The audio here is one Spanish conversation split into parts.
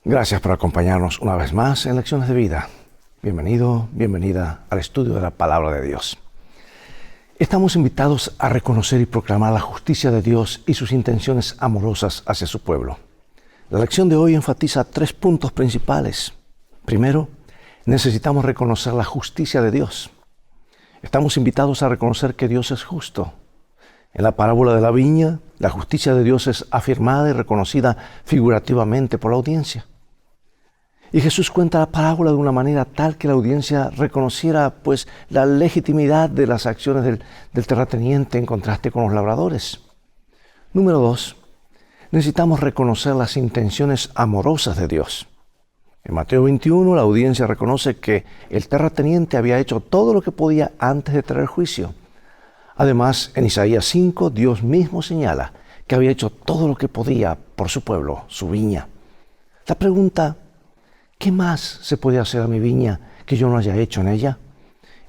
Gracias por acompañarnos una vez más en Lecciones de Vida. Bienvenido, bienvenida al estudio de la Palabra de Dios. Estamos invitados a reconocer y proclamar la justicia de Dios y sus intenciones amorosas hacia su pueblo. La lección de hoy enfatiza 3 puntos principales. Primero, necesitamos reconocer la justicia de Dios. Estamos invitados a reconocer que Dios es justo. En la parábola de la viña, la justicia de Dios es afirmada y reconocida figurativamente por la audiencia. Y Jesús cuenta la parábola de una manera tal que la audiencia reconociera la legitimidad de las acciones del terrateniente en contraste con los labradores. Número 2, necesitamos reconocer las intenciones amorosas de Dios. En Mateo 21, la audiencia reconoce que el terrateniente había hecho todo lo que podía antes de traer juicio. Además, en Isaías 5, Dios mismo señala que había hecho todo lo que podía por su pueblo, su viña. La pregunta, ¿qué más se puede hacer a mi viña que yo no haya hecho en ella?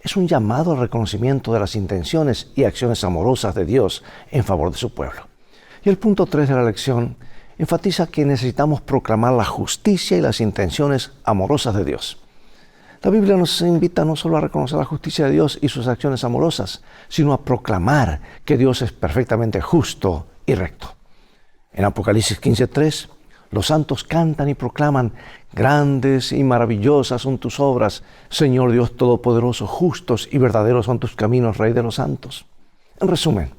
Es un llamado al reconocimiento de las intenciones y acciones amorosas de Dios en favor de su pueblo. Y el punto 3 de la lección enfatiza que necesitamos proclamar la justicia y las intenciones amorosas de Dios. La Biblia nos invita no solo a reconocer la justicia de Dios y sus acciones amorosas, sino a proclamar que Dios es perfectamente justo y recto. En Apocalipsis 15:3, los santos cantan y proclaman: grandes y maravillosas son tus obras, Señor Dios Todopoderoso, justos y verdaderos son tus caminos, Rey de los santos. En resumen,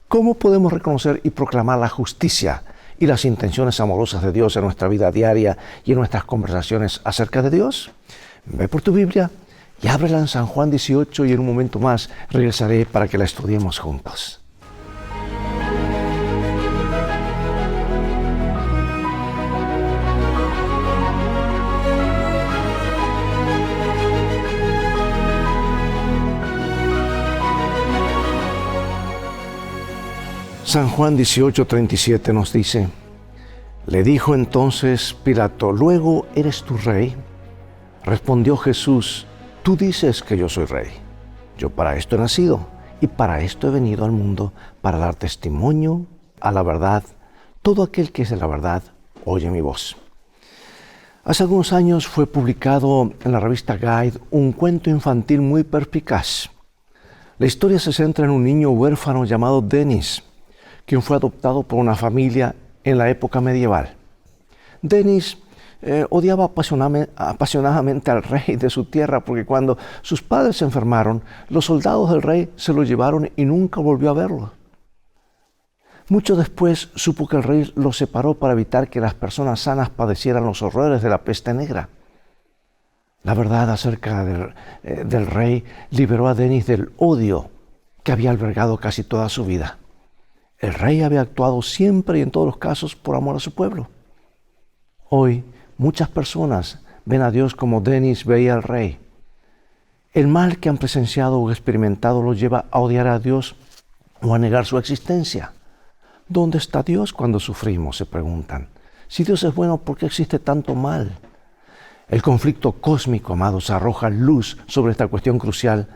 ¿cómo podemos reconocer y proclamar la justicia y las intenciones amorosas de Dios en nuestra vida diaria y en nuestras conversaciones acerca de Dios? Ve por tu Biblia y ábrela en San Juan 18 y en un momento más regresaré para que la estudiemos juntos. San Juan 18:37 nos dice: le dijo entonces Pilato: ¿luego eres tú rey? Respondió Jesús: tú dices que yo soy rey. Yo para esto he nacido y para esto he venido al mundo, para dar testimonio a la verdad. Todo aquel que es de la verdad oye mi voz. Hace algunos años fue publicado en la revista Guide un cuento infantil muy perspicaz. La historia se centra en un niño huérfano llamado Denis, quien fue adoptado por una familia en la época medieval. Denis odiaba apasionadamente al rey de su tierra porque cuando sus padres se enfermaron, los soldados del rey se lo llevaron y nunca volvió a verlo. Mucho después supo que el rey lo separó para evitar que las personas sanas padecieran los horrores de la peste negra. La verdad acerca del rey liberó a Denis del odio que había albergado casi toda su vida. El rey había actuado siempre y en todos los casos por amor a su pueblo. Hoy, muchas personas ven a Dios como Denis veía al rey. El mal que han presenciado o experimentado los lleva a odiar a Dios o a negar su existencia. ¿Dónde está Dios cuando sufrimos?, se preguntan. Si Dios es bueno, ¿por qué existe tanto mal? El conflicto cósmico, amados, arroja luz sobre esta cuestión crucial,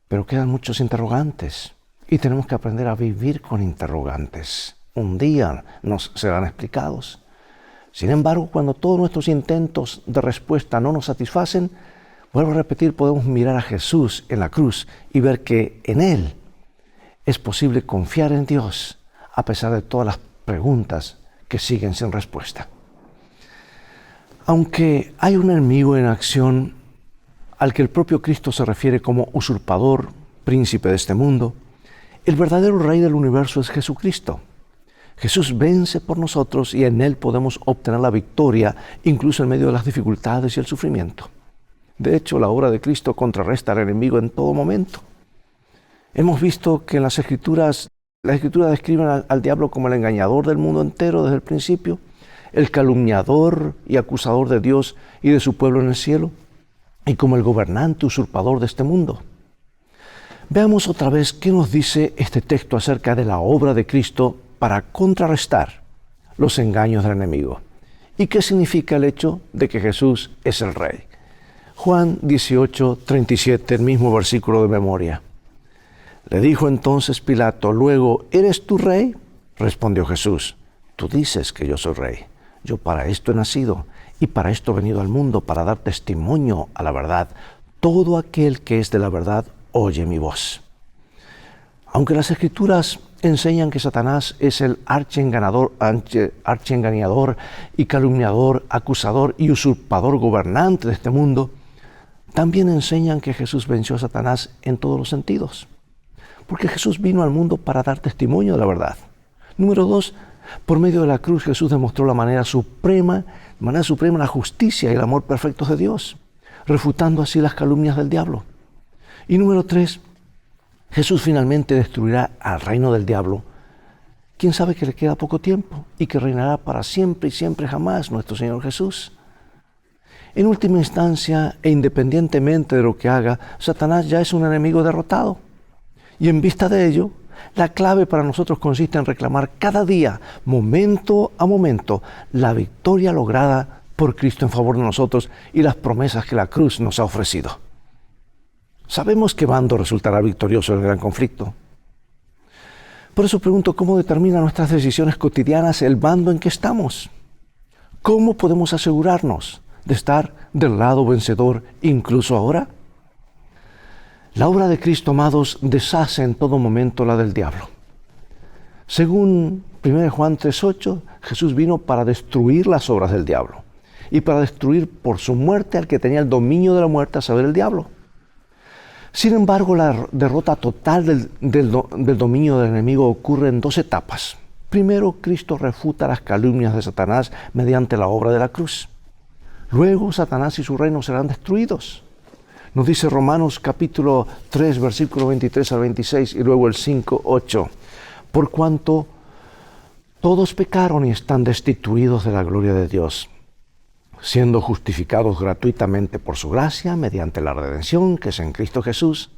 pero quedan muchos interrogantes. Y tenemos que aprender a vivir con interrogantes. Un día nos serán explicados. Sin embargo, cuando todos nuestros intentos de respuesta no nos satisfacen, vuelvo a repetir, podemos mirar a Jesús en la cruz y ver que en Él es posible confiar en Dios a pesar de todas las preguntas que siguen sin respuesta. Aunque hay un enemigo en acción al que el propio Cristo se refiere como usurpador, príncipe de este mundo, el verdadero Rey del universo es Jesucristo. Jesús vence por nosotros y en Él podemos obtener la victoria, incluso en medio de las dificultades y el sufrimiento. De hecho, la obra de Cristo contrarresta al enemigo en todo momento. Hemos visto que en las Escrituras describen al diablo como el engañador del mundo entero desde el principio, el calumniador y acusador de Dios y de su pueblo en el cielo, y como el gobernante usurpador de este mundo. Veamos otra vez qué nos dice este texto acerca de la obra de Cristo para contrarrestar los engaños del enemigo. ¿Y qué significa el hecho de que Jesús es el Rey? Juan 18:37, el mismo versículo de memoria. Le dijo entonces Pilato: luego, ¿eres tú rey? Respondió Jesús: tú dices que yo soy rey. Yo para esto he nacido y para esto he venido al mundo, para dar testimonio a la verdad. Todo aquel que es de la verdad oye mi voz. Aunque las Escrituras enseñan que Satanás es el archiengañador y calumniador, acusador y usurpador gobernante de este mundo, también enseñan que Jesús venció a Satanás en todos los sentidos. Porque Jesús vino al mundo para dar testimonio de la verdad. Número 2, por medio de la cruz Jesús demostró de manera suprema la justicia y el amor perfectos de Dios, refutando así las calumnias del diablo. Y número 3, Jesús finalmente destruirá al reino del diablo. ¿Quién sabe que le queda poco tiempo y que reinará para siempre y siempre jamás nuestro Señor Jesús? En última instancia, e independientemente de lo que haga, Satanás ya es un enemigo derrotado. Y en vista de ello, la clave para nosotros consiste en reclamar cada día, momento a momento, la victoria lograda por Cristo en favor de nosotros y las promesas que la cruz nos ha ofrecido. Sabemos qué bando resultará victorioso en el gran conflicto. Por eso pregunto, ¿cómo determinan nuestras decisiones cotidianas el bando en que estamos? ¿Cómo podemos asegurarnos de estar del lado vencedor incluso ahora? La obra de Cristo, amados, deshace en todo momento la del diablo. Según 1 Juan 3:8, Jesús vino para destruir las obras del diablo y para destruir por su muerte al que tenía el dominio de la muerte, a saber, el diablo. Sin embargo, la derrota total del dominio del enemigo ocurre en 2 etapas. Primero, Cristo refuta las calumnias de Satanás mediante la obra de la cruz. Luego, Satanás y su reino serán destruidos. Nos dice Romanos capítulo 3, versículo 23 al 26 y luego el 5:8. Por cuanto todos pecaron y están destituidos de la gloria de Dios, siendo justificados gratuitamente por su gracia, mediante la redención que es en Cristo Jesús,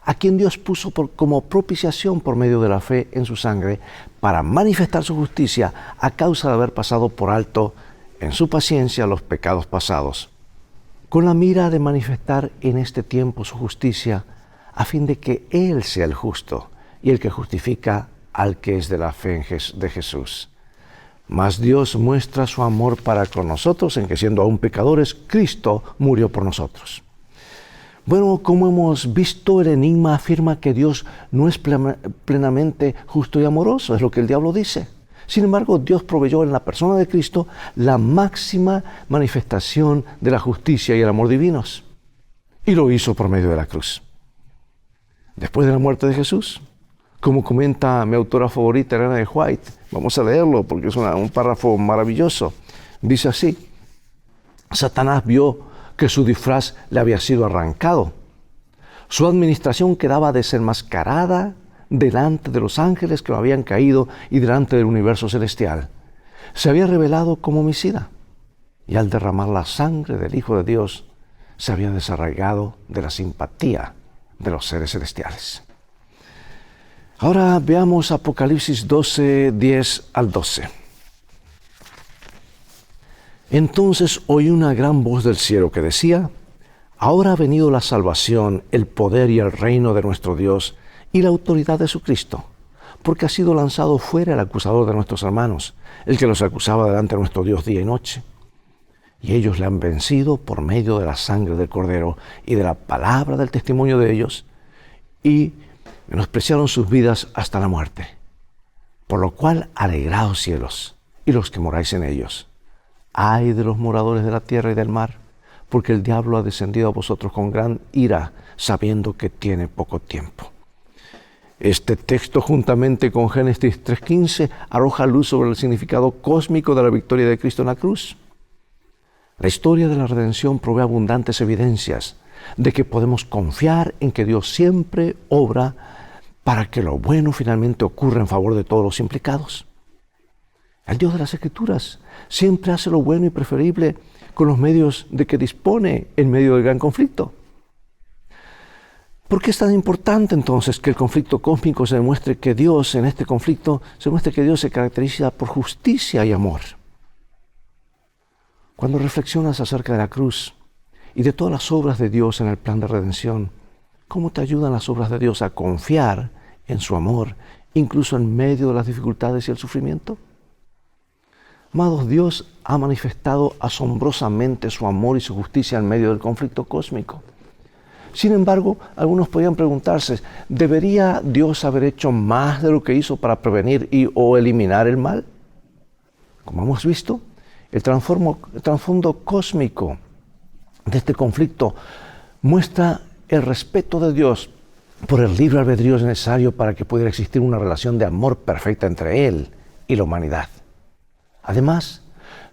a quien Dios puso como propiciación por medio de la fe en su sangre, para manifestar su justicia a causa de haber pasado por alto en su paciencia los pecados pasados, con la mira de manifestar en este tiempo su justicia, a fin de que Él sea el justo y el que justifica al que es de la fe de Jesús. Mas Dios muestra su amor para con nosotros en que, siendo aún pecadores, Cristo murió por nosotros. Bueno, como hemos visto, el enigma afirma que Dios no es plenamente justo y amoroso, es lo que el diablo dice. Sin embargo, Dios proveyó en la persona de Cristo la máxima manifestación de la justicia y el amor divinos. Y lo hizo por medio de la cruz. Después de la muerte de Jesús, como comenta mi autora favorita, Elena de White, vamos a leerlo porque es un párrafo maravilloso. Dice así: Satanás vio que su disfraz le había sido arrancado. Su administración quedaba desenmascarada delante de los ángeles que lo habían caído y delante del universo celestial. Se había revelado como homicida y al derramar la sangre del Hijo de Dios se había desarraigado de la simpatía de los seres celestiales. Ahora veamos Apocalipsis 12, 10 al 12. Entonces oí una gran voz del cielo que decía: ahora ha venido la salvación, el poder y el reino de nuestro Dios y la autoridad de su Cristo, porque ha sido lanzado fuera el acusador de nuestros hermanos, el que los acusaba delante de nuestro Dios día y noche. Y ellos le han vencido por medio de la sangre del Cordero y de la palabra del testimonio de ellos, y menospreciaron sus vidas hasta la muerte. Por lo cual, alegraos cielos, y los que moráis en ellos. Ay de los moradores de la tierra y del mar, porque el diablo ha descendido a vosotros con gran ira, sabiendo que tiene poco tiempo. Este texto, juntamente con Génesis 3:15, arroja luz sobre el significado cósmico de la victoria de Cristo en la cruz. La historia de la redención provee abundantes evidencias de que podemos confiar en que Dios siempre obra para que lo bueno finalmente ocurra en favor de todos los implicados. El Dios de las Escrituras siempre hace lo bueno y preferible con los medios de que dispone en medio del gran conflicto. ¿Por qué es tan importante entonces que el conflicto cósmico se muestre que Dios se caracteriza por justicia y amor? Cuando reflexionas acerca de la cruz y de todas las obras de Dios en el plan de redención, ¿cómo te ayudan las obras de Dios a confiar en su amor, incluso en medio de las dificultades y el sufrimiento? Amados, Dios ha manifestado asombrosamente su amor y su justicia en medio del conflicto cósmico. Sin embargo, algunos podrían preguntarse, ¿debería Dios haber hecho más de lo que hizo para prevenir o eliminar el mal? Como hemos visto, el trasfondo cósmico de este conflicto muestra el respeto de Dios por el libre albedrío necesario para que pudiera existir una relación de amor perfecta entre Él y la humanidad. Además,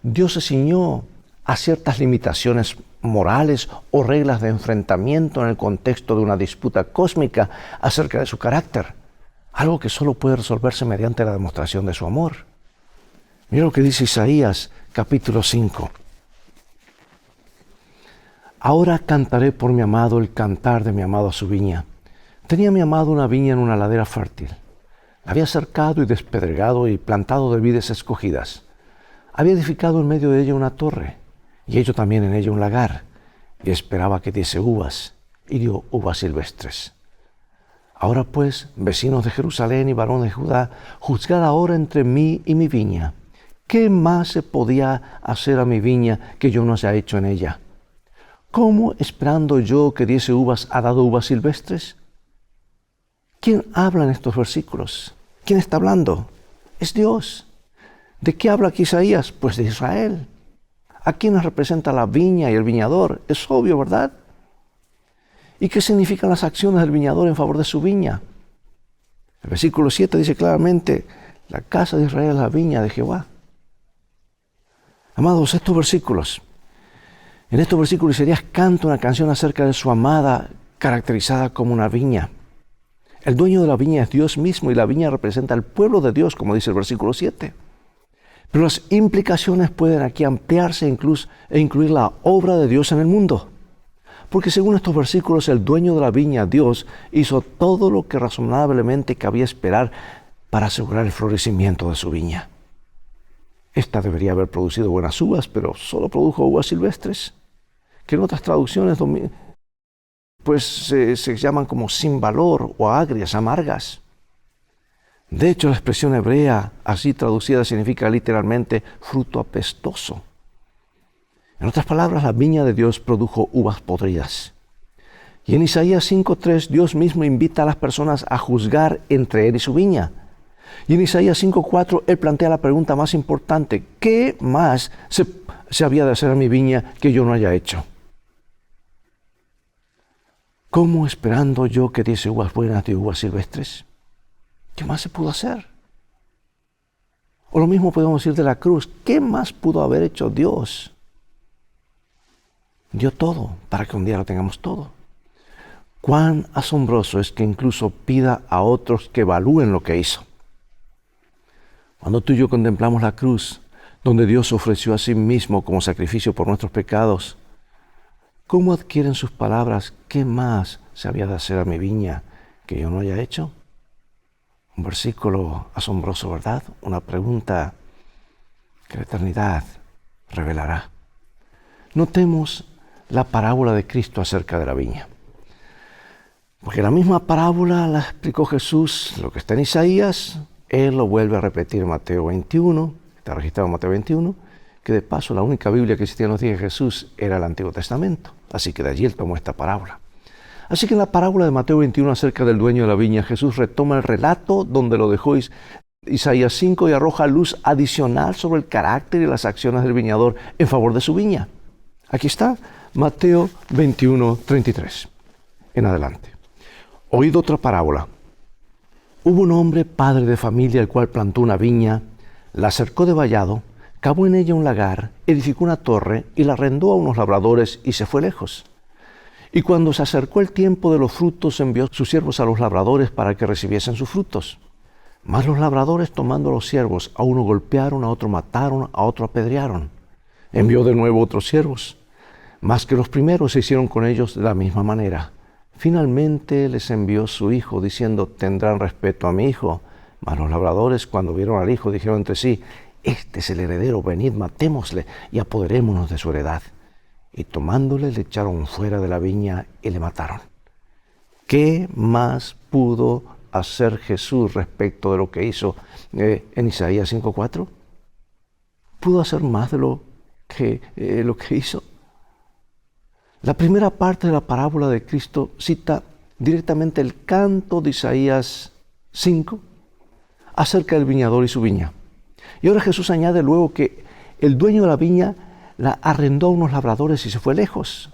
Dios se ciñó a ciertas limitaciones morales o reglas de enfrentamiento en el contexto de una disputa cósmica acerca de su carácter, algo que solo puede resolverse mediante la demostración de su amor. Mira lo que dice Isaías, capítulo 5. Ahora cantaré por mi amado el cantar de mi amado a su viña. Tenía mi amado una viña en una ladera fértil. La había cercado y despedregado y plantado de vides escogidas. Había edificado en medio de ella una torre, y hecho también en ella un lagar, y esperaba que diese uvas, y dio uvas silvestres. Ahora pues, vecinos de Jerusalén y varones de Judá, juzgad ahora entre mí y mi viña. ¿Qué más se podía hacer a mi viña que yo no haya hecho en ella? ¿Cómo, esperando yo que diese uvas, ha dado uvas silvestres? ¿Quién habla en estos versículos? ¿Quién está hablando? Es Dios. ¿De qué habla aquí Isaías? Pues de Israel. ¿A quiénes representa la viña y el viñador? Es obvio, ¿verdad? ¿Y qué significan las acciones del viñador en favor de su viña? El versículo 7 dice claramente, la casa de Israel es la viña de Jehová. Amados, en estos versículos Isaías canta una canción acerca de su amada, caracterizada como una viña. El dueño de la viña es Dios mismo y la viña representa al pueblo de Dios, como dice el versículo 7. Pero las implicaciones pueden aquí ampliarse e incluir la obra de Dios en el mundo. Porque según estos versículos, el dueño de la viña, Dios, hizo todo lo que razonablemente cabía esperar para asegurar el florecimiento de su viña. Esta debería haber producido buenas uvas, pero solo produjo uvas silvestres, que en otras traducciones se llaman como sin valor o agrias, amargas. De hecho, la expresión hebrea así traducida significa literalmente fruto apestoso. En otras palabras, la viña de Dios produjo uvas podridas. Y en Isaías 5:3, Dios mismo invita a las personas a juzgar entre Él y su viña. Y en Isaías 5:4, Él plantea la pregunta más importante: ¿qué más se había de hacer a mi viña que yo no haya hecho? ¿Cómo, esperando yo que diese uvas buenas de uvas silvestres? ¿Qué más se pudo hacer? O lo mismo podemos decir de la cruz. ¿Qué más pudo haber hecho Dios? Dio todo para que un día lo tengamos todo. Cuán asombroso es que incluso pida a otros que evalúen lo que hizo. Cuando tú y yo contemplamos la cruz, donde Dios ofreció a sí mismo como sacrificio por nuestros pecados, ¿cómo adquieren sus palabras? ¿Qué más se había de hacer a mi viña que yo no haya hecho? Un versículo asombroso, ¿verdad? Una pregunta que la eternidad revelará. Notemos la parábola de Cristo acerca de la viña. Porque la misma parábola la explicó Jesús, lo que está en Isaías, Él lo vuelve a repetir en Mateo 21, está registrado en Mateo 21, que de paso la única Biblia que existía en los días de Jesús era el Antiguo Testamento. Así que de allí Él tomó esta parábola. Así que en la parábola de Mateo 21 acerca del dueño de la viña, Jesús retoma el relato donde lo dejó Isaías 5 y arroja luz adicional sobre el carácter y las acciones del viñador en favor de su viña. Aquí está Mateo 21, 33. En adelante. Oíd otra parábola. Hubo un hombre, padre de familia, el cual plantó una viña, la cercó de vallado, cavó en ella un lagar, edificó una torre y la arrendó a unos labradores y se fue lejos. Y cuando se acercó el tiempo de los frutos, envió sus siervos a los labradores para que recibiesen sus frutos. Mas los labradores, tomando a los siervos, a uno golpearon, a otro mataron, a otro apedrearon. Envió de nuevo otros siervos, mas que los primeros se hicieron con ellos de la misma manera. Finalmente les envió su hijo, diciendo: tendrán respeto a mi hijo. Mas los labradores, cuando vieron al hijo, dijeron entre sí: este es el heredero, venid, matémosle y apoderémonos de su heredad. Y tomándole, le echaron fuera de la viña y le mataron. ¿Qué más pudo hacer Jesús respecto de lo que hizo en Isaías 5:4? pudo hacer más de lo que hizo. La primera parte de la parábola de Cristo cita directamente el canto de Isaías 5 acerca del viñador y su viña. Y ahora Jesús añade luego que el dueño de la viña la arrendó a unos labradores y se fue lejos.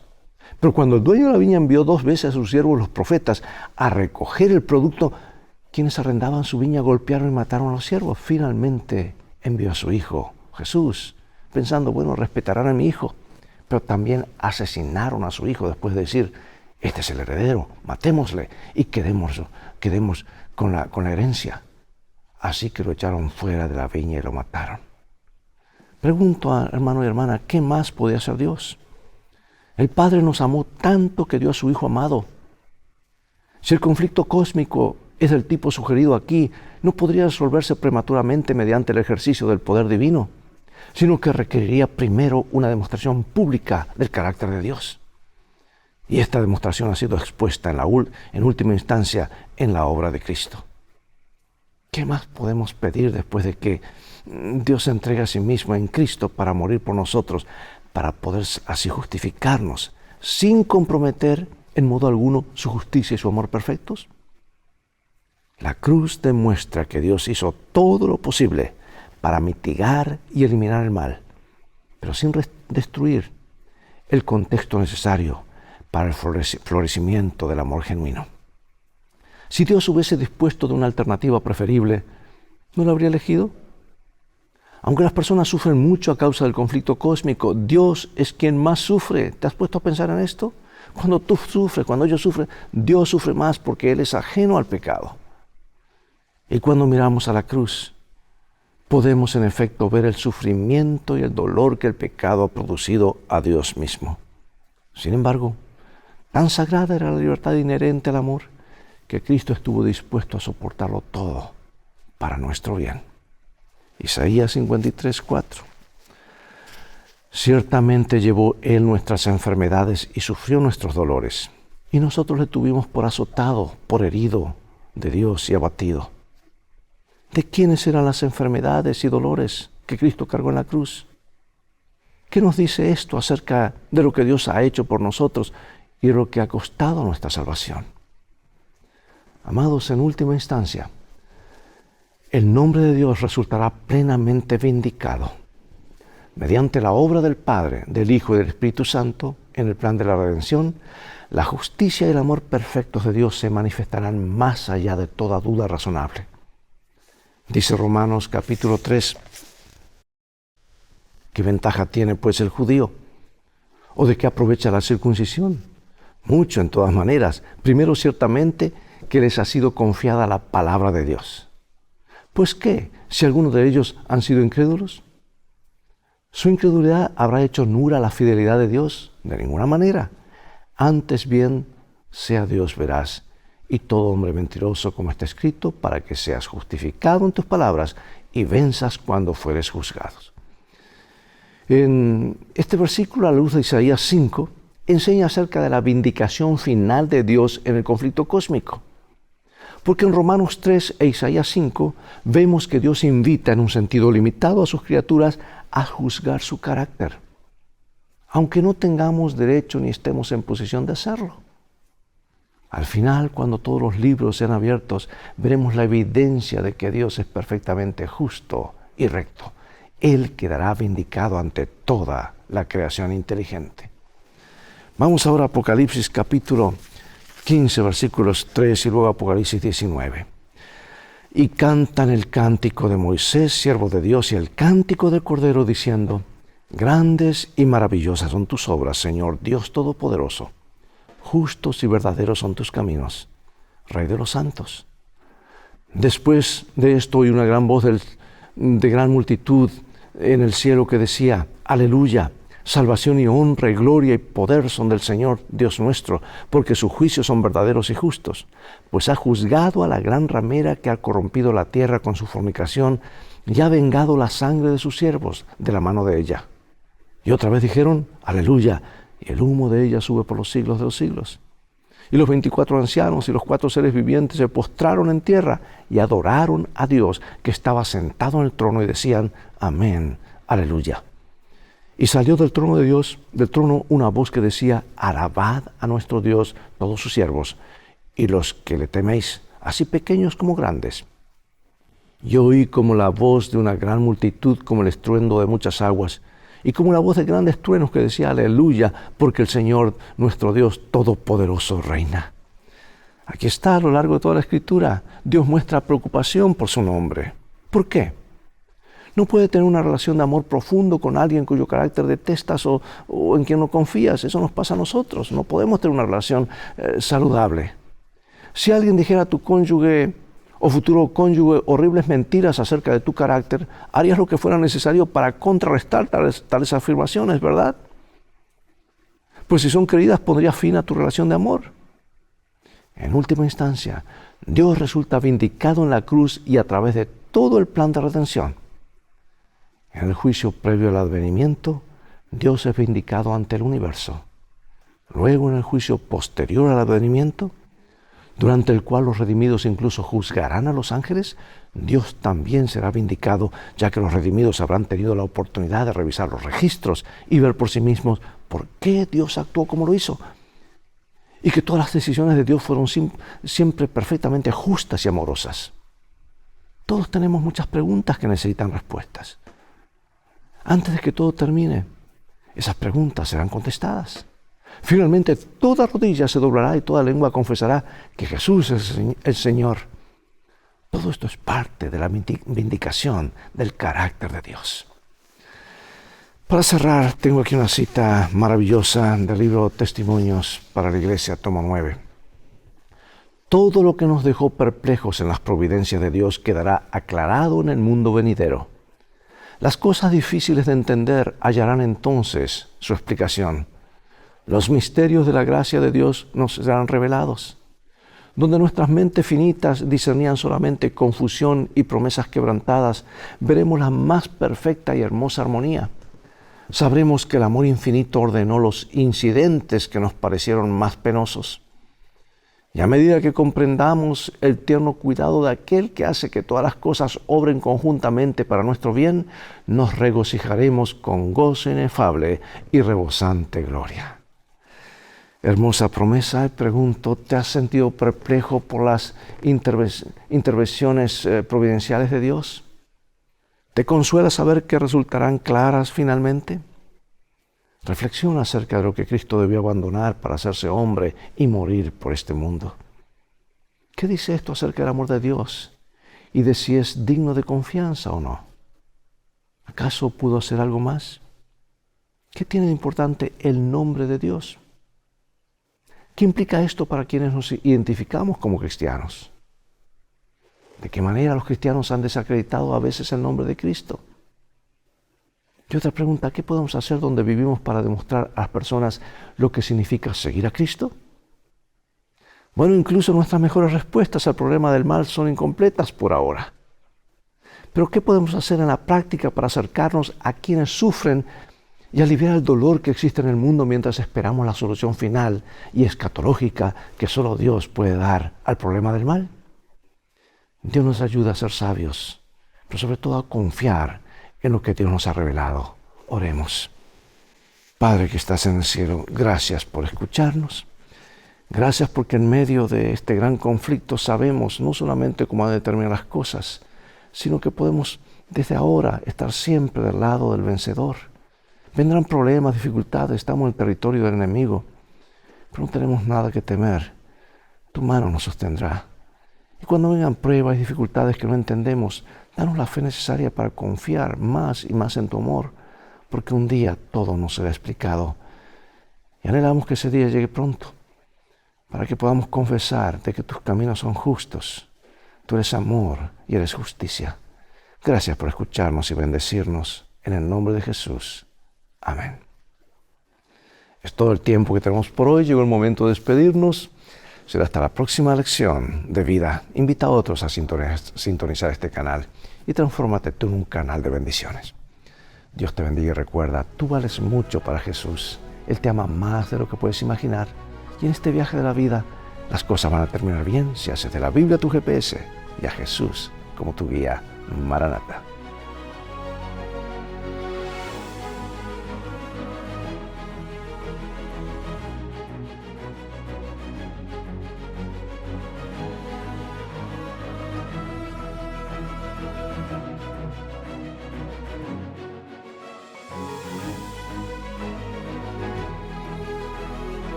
Pero cuando el dueño de la viña envió 2 veces a sus siervos los profetas a recoger el producto, quienes arrendaban su viña golpearon y mataron a los siervos. Finalmente envió a su hijo, Jesús, pensando, bueno, respetarán a mi hijo. Pero también asesinaron a su hijo después de decir, este es el heredero, matémosle y quedemos con la herencia. Así que lo echaron fuera de la viña y lo mataron. Pregunto a hermano y hermana, ¿qué más podía hacer Dios? El Padre nos amó tanto que dio a su Hijo amado. Si el conflicto cósmico es del tipo sugerido aquí, no podría resolverse prematuramente mediante el ejercicio del poder divino, sino que requeriría primero una demostración pública del carácter de Dios. Y esta demostración ha sido expuesta en última instancia en la obra de Cristo. ¿Qué más podemos pedir después de que Dios se entrega a sí mismo en Cristo para morir por nosotros, para poder así justificarnos, sin comprometer en modo alguno su justicia y su amor perfectos? La cruz demuestra que Dios hizo todo lo posible para mitigar y eliminar el mal, pero sin destruir el contexto necesario para el florecimiento del amor genuino. Si Dios hubiese dispuesto de una alternativa preferible, ¿no la habría elegido? Aunque las personas sufren mucho a causa del conflicto cósmico, Dios es quien más sufre. ¿Te has puesto a pensar en esto? Cuando tú sufres, cuando ellos sufren, Dios sufre más porque Él es ajeno al pecado. Y cuando miramos a la cruz, podemos en efecto ver el sufrimiento y el dolor que el pecado ha producido a Dios mismo. Sin embargo, tan sagrada era la libertad inherente al amor que Cristo estuvo dispuesto a soportarlo todo para nuestro bien. Isaías 53:4. Ciertamente llevó Él nuestras enfermedades y sufrió nuestros dolores, y nosotros le tuvimos por azotado, por herido de Dios y abatido. ¿De quiénes eran las enfermedades y dolores que Cristo cargó en la cruz? ¿Qué nos dice esto acerca de lo que Dios ha hecho por nosotros y de lo que ha costado nuestra salvación? Amados, en última instancia, el nombre de Dios resultará plenamente vindicado mediante la obra del Padre, del Hijo y del Espíritu Santo en el plan de la redención. La justicia y el amor perfectos de Dios se manifestarán más allá de toda duda razonable. Dice Romanos capítulo 3, ¿qué ventaja tiene pues el judío? ¿O de qué aprovecha la circuncisión? Mucho, en todas maneras. Primero, ciertamente, que les ha sido confiada la palabra de Dios. Pues ¿qué? Si algunos de ellos han sido incrédulos. ¿Su incredulidad habrá hecho nula la fidelidad de Dios? De ninguna manera. Antes bien, sea Dios veraz y todo hombre mentiroso, como está escrito, para que seas justificado en tus palabras y venzas cuando fueres juzgado. En este versículo, a la luz de Isaías 5, enseña acerca de la vindicación final de Dios en el conflicto cósmico. Porque en Romanos 3 e Isaías 5 vemos que Dios invita en un sentido limitado a sus criaturas a juzgar su carácter, aunque no tengamos derecho ni estemos en posición de hacerlo. Al final, cuando todos los libros sean abiertos, veremos la evidencia de que Dios es perfectamente justo y recto. Él quedará vindicado ante toda la creación inteligente. Vamos ahora a Apocalipsis capítulo 15, versículos 3 y luego Apocalipsis 19. Y cantan el cántico de Moisés, siervo de Dios, y el cántico del Cordero, diciendo: grandes y maravillosas son tus obras, Señor Dios Todopoderoso. Justos y verdaderos son tus caminos, Rey de los santos. Después de esto oí una gran voz de gran multitud en el cielo que decía: aleluya. Salvación y honra y gloria y poder son del Señor Dios nuestro, porque sus juicios son verdaderos y justos. Pues ha juzgado a la gran ramera que ha corrompido la tierra con su fornicación y ha vengado la sangre de sus siervos de la mano de ella. Y otra vez dijeron: aleluya, y el humo de ella sube por los siglos de los siglos. Y los 24 ancianos y los 4 seres vivientes se postraron en tierra y adoraron a Dios que estaba sentado en el trono y decían: amén, aleluya. Y salió del trono de Dios, del trono, una voz que decía, alabad a nuestro Dios todos sus siervos, y los que le teméis, así pequeños como grandes. Yo oí como la voz de una gran multitud, como el estruendo de muchas aguas, y como la voz de grandes truenos que decía, aleluya, porque el Señor, nuestro Dios Todopoderoso, reina. Aquí está, a lo largo de toda la Escritura, Dios muestra preocupación por su nombre. ¿Por qué? No puede tener una relación de amor profundo con alguien cuyo carácter detestas o en quien no confías. Eso nos pasa a nosotros. No podemos tener una relación saludable. Si alguien dijera a tu cónyuge o futuro cónyuge horribles mentiras acerca de tu carácter, harías lo que fuera necesario para contrarrestar tales afirmaciones, ¿verdad? Pues si son creídas, pondrías fin a tu relación de amor. En última instancia, Dios resulta vindicado en la cruz y a través de todo el plan de redención. En el juicio previo al advenimiento, Dios es vindicado ante el universo. Luego, en el juicio posterior al advenimiento, durante el cual los redimidos incluso juzgarán a los ángeles, Dios también será vindicado, ya que los redimidos habrán tenido la oportunidad de revisar los registros y ver por sí mismos por qué Dios actuó como lo hizo, y que todas las decisiones de Dios fueron siempre perfectamente justas y amorosas. Todos tenemos muchas preguntas que necesitan respuestas. Antes de que todo termine, esas preguntas serán contestadas. Finalmente, toda rodilla se doblará y toda lengua confesará que Jesús es el Señor. Todo esto es parte de la vindicación del carácter de Dios. Para cerrar, tengo aquí una cita maravillosa del libro Testimonios para la Iglesia, tomo 9. Todo lo que nos dejó perplejos en las providencias de Dios quedará aclarado en el mundo venidero. Las cosas difíciles de entender hallarán entonces su explicación. Los misterios de la gracia de Dios nos serán revelados. Donde nuestras mentes finitas discernían solamente confusión y promesas quebrantadas, veremos la más perfecta y hermosa armonía. Sabremos que el amor infinito ordenó los incidentes que nos parecieron más penosos. Y a medida que comprendamos el tierno cuidado de aquel que hace que todas las cosas obren conjuntamente para nuestro bien, nos regocijaremos con gozo inefable y rebosante gloria. Hermosa promesa, pregunto, ¿te has sentido perplejo por las intervenciones providenciales de Dios? ¿Te consuela saber que resultarán claras finalmente? Reflexiona acerca de lo que Cristo debió abandonar para hacerse hombre y morir por este mundo. ¿Qué dice esto acerca del amor de Dios y de si es digno de confianza o no? ¿Acaso pudo hacer algo más? ¿Qué tiene de importante el nombre de Dios? ¿Qué implica esto para quienes nos identificamos como cristianos? ¿De qué manera los cristianos han desacreditado a veces el nombre de Cristo? Y otra pregunta, ¿qué podemos hacer donde vivimos para demostrar a las personas lo que significa seguir a Cristo? Bueno, incluso nuestras mejores respuestas al problema del mal son incompletas por ahora. Pero ¿qué podemos hacer en la práctica para acercarnos a quienes sufren y aliviar el dolor que existe en el mundo mientras esperamos la solución final y escatológica que solo Dios puede dar al problema del mal? Dios nos ayuda a ser sabios, pero sobre todo a confiar en lo que Dios nos ha revelado. Oremos. Padre que estás en el cielo, gracias por escucharnos. Gracias porque en medio de este gran conflicto sabemos no solamente cómo determinar las cosas, sino que podemos desde ahora estar siempre del lado del vencedor. Vendrán problemas, dificultades, estamos en el territorio del enemigo, pero no tenemos nada que temer. Tu mano nos sostendrá. Y cuando vengan pruebas y dificultades que no entendemos, danos la fe necesaria para confiar más y más en tu amor, porque un día todo nos será explicado. Y anhelamos que ese día llegue pronto, para que podamos confesar de que tus caminos son justos. Tú eres amor y eres justicia. Gracias por escucharnos y bendecirnos. En el nombre de Jesús. Amén. Es todo el tiempo que tenemos por hoy. Llegó el momento de despedirnos. Será hasta la próxima lección de vida. Invita a otros a sintonizar este canal y transfórmate tú en un canal de bendiciones. Dios te bendiga y recuerda, tú vales mucho para Jesús. Él te ama más de lo que puedes imaginar. Y en este viaje de la vida, las cosas van a terminar bien si haces de la Biblia tu GPS y a Jesús como tu guía. Maranata.